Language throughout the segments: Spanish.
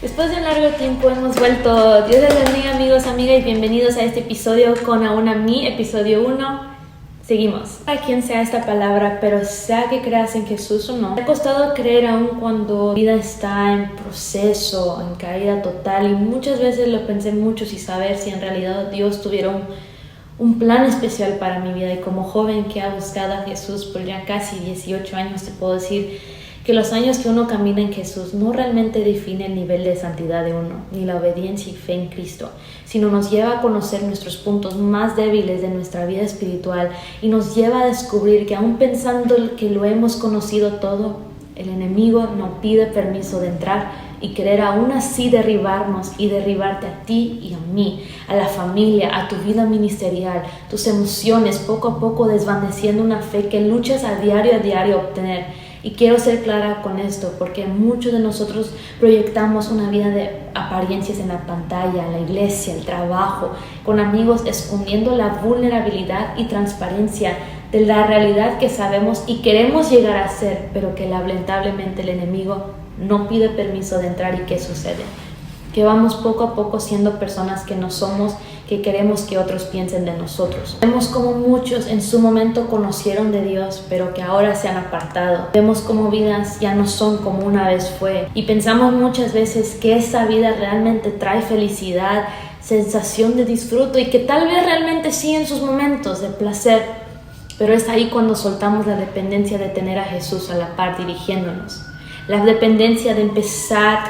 Después de un largo tiempo hemos vuelto. Dios les bendiga, amigos, amigas, y bienvenidos a este episodio con Aún a mí, episodio 1. Seguimos. A quien sea esta palabra, pero sea que creas en Jesús o no, me ha costado creer aún cuando mi vida está en proceso, en caída total, y muchas veces lo pensé mucho sin saber si en realidad Dios tuviera un plan especial para mi vida. Y como joven que ha buscado a Jesús por ya casi 18 años, te puedo decir que los años que uno camina en Jesús no realmente define el nivel de santidad de uno, ni la obediencia y fe en Cristo, sino nos lleva a conocer nuestros puntos más débiles de nuestra vida espiritual y nos lleva a descubrir que aún pensando que lo hemos conocido todo, el enemigo no pide permiso de entrar y querer aún así derribarnos y derribarte a ti y a mí, a la familia, a tu vida ministerial, tus emociones, poco a poco desvaneciendo una fe que luchas a diario a obtener. Y quiero ser clara con esto, porque muchos de nosotros proyectamos una vida de apariencias en la pantalla, en la iglesia, el trabajo, con amigos, escondiendo la vulnerabilidad y transparencia de la realidad que sabemos y queremos llegar a ser, pero que lamentablemente el enemigo no pide permiso de entrar. ¿Y qué sucede? Que vamos poco a poco siendo personas que no somos, que queremos que otros piensen de nosotros. Vemos como muchos en su momento conocieron de Dios, pero que ahora se han apartado. Vemos como vidas ya no son como una vez fue. Y pensamos muchas veces que esa vida realmente trae felicidad, sensación de disfruto y que tal vez realmente sí en sus momentos de placer. Pero es ahí cuando soltamos la dependencia de tener a Jesús a la par dirigiéndonos. La dependencia que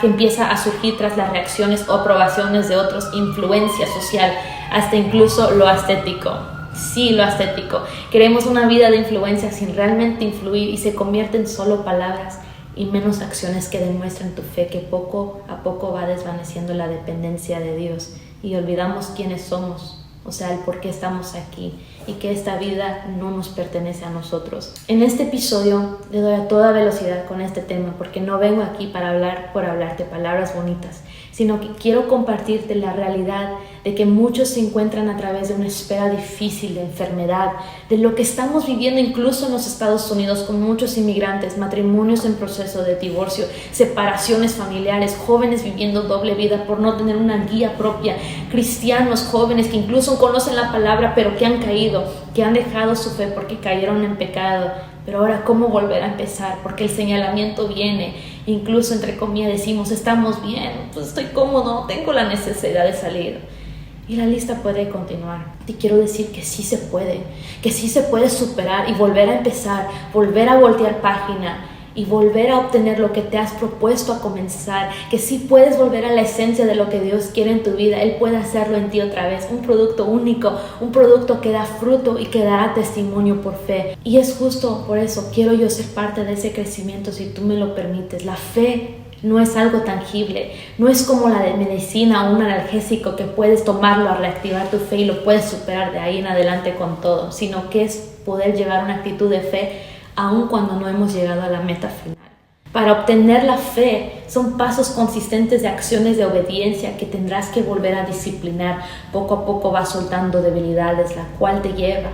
empieza a surgir tras las reacciones o aprobaciones de otros, influencia social, hasta incluso lo estético. Sí, lo estético. Queremos una vida de influencia sin realmente influir y se convierte en solo palabras y menos acciones que demuestran tu fe, que poco a poco va desvaneciendo la dependencia de Dios y olvidamos quiénes somos. O sea, el por qué estamos aquí y que esta vida no nos pertenece a nosotros. En este episodio le doy a toda velocidad con este tema porque no vengo aquí para hablar por hablarte palabras bonitas, sino que quiero compartirte la realidad de que muchos se encuentran a través de una espera difícil de enfermedad, de lo que estamos viviendo incluso en los Estados Unidos con muchos inmigrantes, matrimonios en proceso de divorcio, separaciones familiares, jóvenes viviendo doble vida por no tener una guía propia, cristianos jóvenes que incluso conocen la palabra pero que han caído, que han dejado su fe porque cayeron en pecado. Pero ahora, ¿cómo volver a empezar? Porque el señalamiento viene, incluso entre comillas decimos, estamos bien, pues estoy cómodo, no tengo la necesidad de salir. Y la lista puede continuar. Te quiero decir que sí se puede superar y volver a empezar, volver a voltear página y volver a obtener lo que te has propuesto a comenzar, que sí puedes volver a la esencia de lo que Dios quiere en tu vida. Él puede hacerlo en ti otra vez, un producto único, un producto que da fruto y que dará testimonio por fe. Y es justo por eso quiero yo ser parte de ese crecimiento si tú me lo permites. La fe no es algo tangible, no es como la de medicina o un analgésico que puedes tomarlo a reactivar tu fe y lo puedes superar de ahí en adelante con todo, sino que es poder llevar una actitud de fe aun cuando no hemos llegado a la meta final. Para obtener la fe son pasos consistentes de acciones de obediencia que tendrás que volver a disciplinar. Poco a poco vas soltando debilidades, la cual te lleva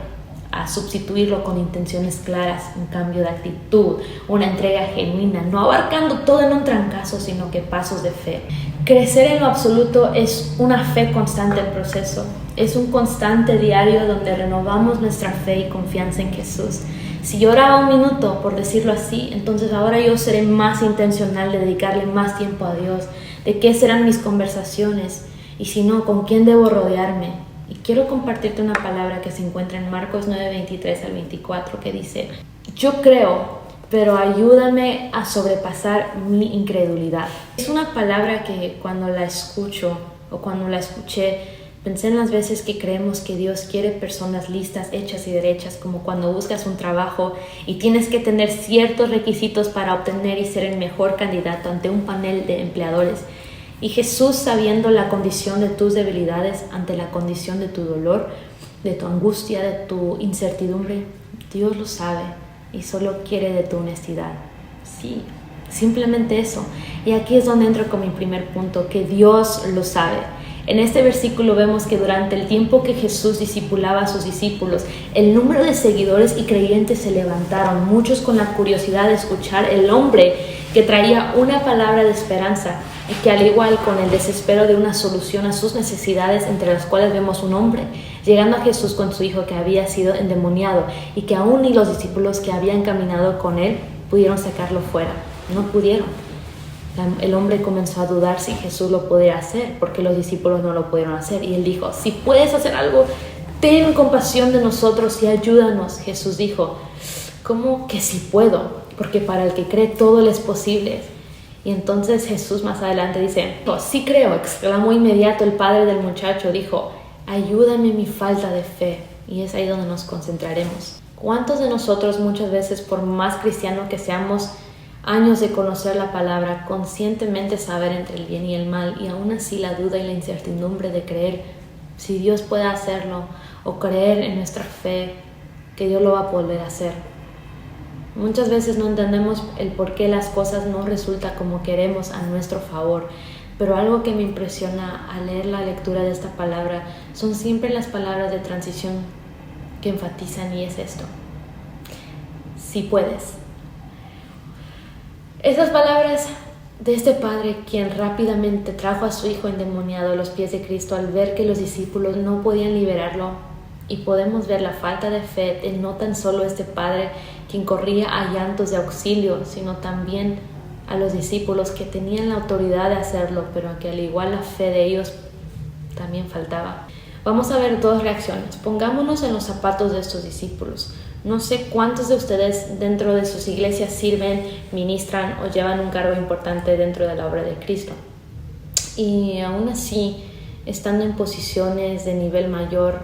a sustituirlo con intenciones claras, un cambio de actitud, una entrega genuina, no abarcando todo en un trancazo, sino que pasos de fe. Crecer en lo absoluto es una fe constante en proceso, es un constante diario donde renovamos nuestra fe y confianza en Jesús. Si yo oraba un minuto, por decirlo así, entonces ahora yo seré más intencional de dedicarle más tiempo a Dios, de qué serán mis conversaciones y si no, con quién debo rodearme. Y quiero compartirte una palabra que se encuentra en Marcos 9:23 al 24 que dice: yo creo, pero ayúdame a sobrepasar mi incredulidad. Es una palabra que cuando la escucho o cuando la escuché, pensé en las veces que creemos que Dios quiere personas listas, hechas y derechas, como cuando buscas un trabajo y tienes que tener ciertos requisitos para obtener y ser el mejor candidato ante un panel de empleadores. Y Jesús, sabiendo la condición de tus debilidades, ante la condición de tu dolor, de tu angustia, de tu incertidumbre, Dios lo sabe y solo quiere de tu honestidad. Sí, simplemente eso. Y aquí es donde entro con mi primer punto, que Dios lo sabe. En este versículo vemos que durante el tiempo que Jesús discipulaba a sus discípulos, el número de seguidores y creyentes se levantaron, muchos con la curiosidad de escuchar el hombre que traía una palabra de esperanza y que, al igual con el desespero de una solución a sus necesidades, entre las cuales vemos un hombre llegando a Jesús con su hijo que había sido endemoniado y que aún ni los discípulos que habían caminado con él pudieron sacarlo fuera. No pudieron. El hombre comenzó a dudar si Jesús lo podía hacer, porque los discípulos no lo pudieron hacer. Y él dijo: si puedes hacer algo, ten compasión de nosotros y ayúdanos. Jesús dijo: ¿cómo que si puedo? Porque para el que cree todo le es posible. Y entonces Jesús más adelante dice: oh, sí creo, exclamó inmediato el padre del muchacho. Dijo: ayúdame en mi falta de fe. Y es ahí donde nos concentraremos. ¿Cuántos de nosotros muchas veces, por más cristianos que seamos, años de conocer la palabra, conscientemente saber entre el bien y el mal, y aún así la duda y la incertidumbre de creer si Dios puede hacerlo, o creer en nuestra fe que Dios lo va a volver a hacer? Muchas veces no entendemos el por qué las cosas no resultan como queremos a nuestro favor, pero algo que me impresiona al leer la lectura de esta palabra son siempre las palabras de transición que enfatizan, y es esto: si puedes. Esas palabras de este padre, quien rápidamente trajo a su hijo endemoniado a los pies de Cristo al ver que los discípulos no podían liberarlo, y podemos ver la falta de fe de no tan solo este padre quien corría a llantos de auxilio, sino también a los discípulos que tenían la autoridad de hacerlo, pero que al igual la fe de ellos también faltaba. Vamos a ver dos reacciones. Pongámonos en los zapatos de estos discípulos. No sé cuántos de ustedes dentro de sus iglesias sirven, ministran o llevan un cargo importante dentro de la obra de Cristo. Y aún así, estando en posiciones de nivel mayor,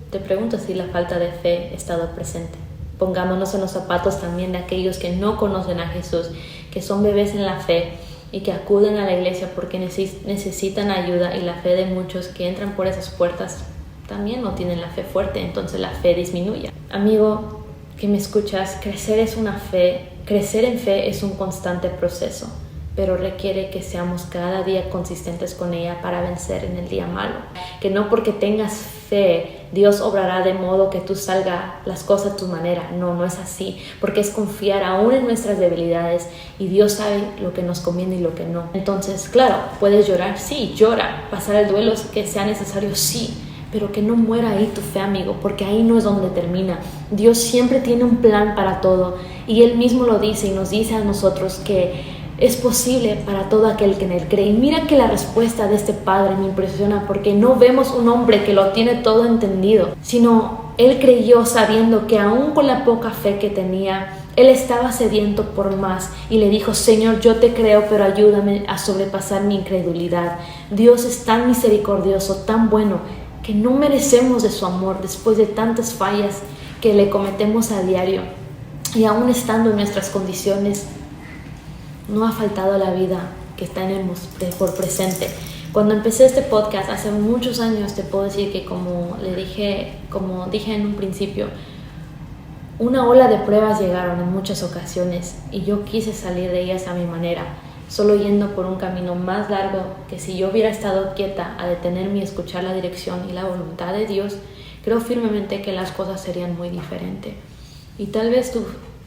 te pregunto si la falta de fe ha estado presente. Pongámonos en los zapatos también de aquellos que no conocen a Jesús, que son bebés en la fe y que acuden a la iglesia porque necesitan ayuda, y la fe de muchos que entran por esas puertas también no tienen la fe fuerte, entonces la fe disminuye. Amigo que me escuchas, crecer en fe es un constante proceso, pero requiere que seamos cada día consistentes con ella para vencer en el día malo. Que no porque tengas fe, Dios obrará de modo que tú salga las cosas a tu manera. No, no es así, porque es confiar aún en nuestras debilidades, y Dios sabe lo que nos conviene y lo que no. Entonces, claro, puedes llorar, sí, llora, pasar el duelo que sea necesario, sí, pero que no muera ahí tu fe, amigo, porque ahí no es donde termina. Dios siempre tiene un plan para todo, y Él mismo lo dice y nos dice a nosotros que es posible para todo aquel que en Él cree. Y mira que la respuesta de este padre me impresiona, porque no vemos un hombre que lo tiene todo entendido, sino él creyó sabiendo que aún con la poca fe que tenía, él estaba sediento por más, y le dijo: Señor, yo te creo, pero ayúdame a sobrepasar mi incredulidad. Dios es tan misericordioso, tan bueno, que no merecemos de su amor después de tantas fallas que le cometemos a diario, y aún estando en nuestras condiciones, no ha faltado la vida que tenemos por presente. Cuando empecé este podcast hace muchos años, te puedo decir que como dije en un principio, una ola de pruebas llegaron en muchas ocasiones, y yo quise salir de ellas a mi manera, solo yendo por un camino más largo que si yo hubiera estado quieta a detenerme y escuchar la dirección y la voluntad de Dios. Creo firmemente que las cosas serían muy diferentes. Y tal vez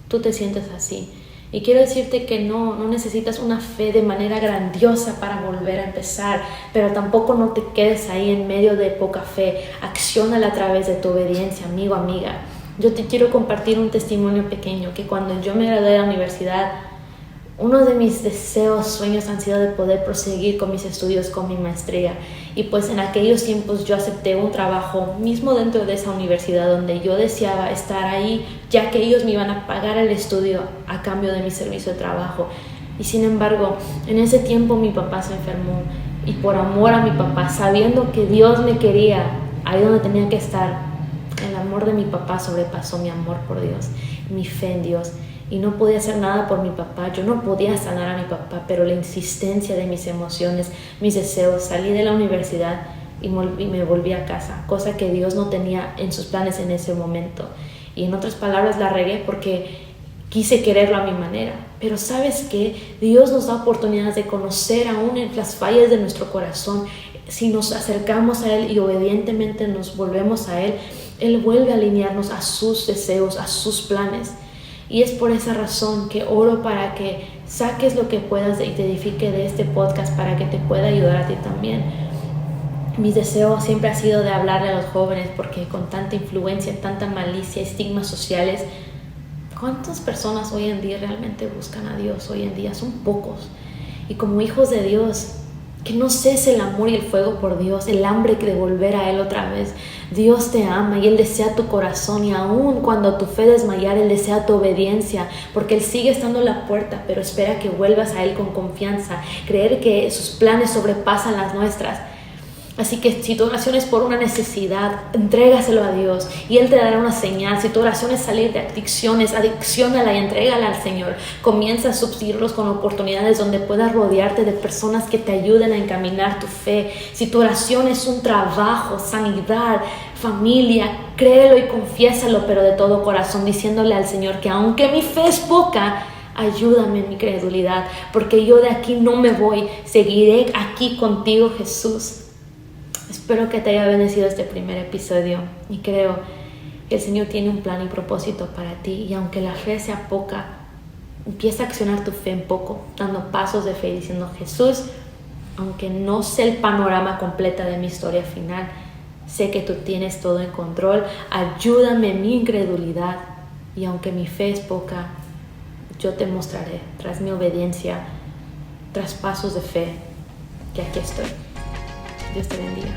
tú te sientes así. Y quiero decirte que no necesitas una fe de manera grandiosa para volver a empezar, pero tampoco no te quedes ahí en medio de poca fe. Acciónala a través de tu obediencia, amigo, amiga. Yo te quiero compartir un testimonio pequeño, que cuando yo me gradué de la universidad, uno de mis deseos, sueños han sido de poder proseguir con mis estudios, con mi maestría. Y pues en aquellos tiempos yo acepté un trabajo mismo dentro de esa universidad donde yo deseaba estar ahí, ya que ellos me iban a pagar el estudio a cambio de mi servicio de trabajo. Y sin embargo, en ese tiempo mi papá se enfermó, y por amor a mi papá, sabiendo que Dios me quería ahí donde tenía que estar, el amor de mi papá sobrepasó mi amor por Dios, mi fe en Dios. Y no podía hacer nada por mi papá, yo no podía sanar a mi papá, pero la insistencia de mis emociones, mis deseos, salí de la universidad y me volví a casa, cosa que Dios no tenía en sus planes en ese momento. Y en otras palabras, la regué porque quise quererlo a mi manera. Pero ¿sabes qué? Dios nos da oportunidades de conocer aún en las fallas de nuestro corazón si nos acercamos a Él y obedientemente nos volvemos a Él, Él vuelve a alinearnos a sus deseos, a sus planes. Y es por esa razón que oro para que saques lo que puedas y te edifique de este podcast para que te pueda ayudar a ti también. Mi deseo siempre ha sido de hablarle a los jóvenes porque con tanta influencia, tanta malicia, estigmas sociales, ¿cuántas personas hoy en día realmente buscan a Dios? Hoy en día son pocos. Y como hijos de Dios, que no cese el amor y el fuego por Dios, el hambre de volver a Él otra vez. Dios te ama y Él desea tu corazón, y aún cuando tu fe desmayar, Él desea tu obediencia, porque Él sigue estando en la puerta, pero espera que vuelvas a Él con confianza, creer que sus planes sobrepasan las nuestras. Así que si tu oración es por una necesidad, entrégaselo a Dios y Él te dará una señal. Si tu oración es salir de adicciones, adicciónala y entrégala al Señor. Comienza a subsidirlos con oportunidades donde puedas rodearte de personas que te ayuden a encaminar tu fe. Si tu oración es un trabajo, sanidad, familia, créelo y confiésalo, pero de todo corazón, diciéndole al Señor que aunque mi fe es poca, ayúdame en mi credulidad, porque yo de aquí no me voy, seguiré aquí contigo, Jesús. Espero que te haya bendecido este primer episodio y creo que el Señor tiene un plan y propósito para ti, y aunque la fe sea poca, empieza a accionar tu fe en poco, dando pasos de fe y diciendo: Jesús, aunque no sé el panorama completo de mi historia final, sé que tú tienes todo en control, ayúdame en mi incredulidad, y aunque mi fe es poca, yo te mostraré tras mi obediencia, tras pasos de fe, que aquí estoy. Dios te bendiga.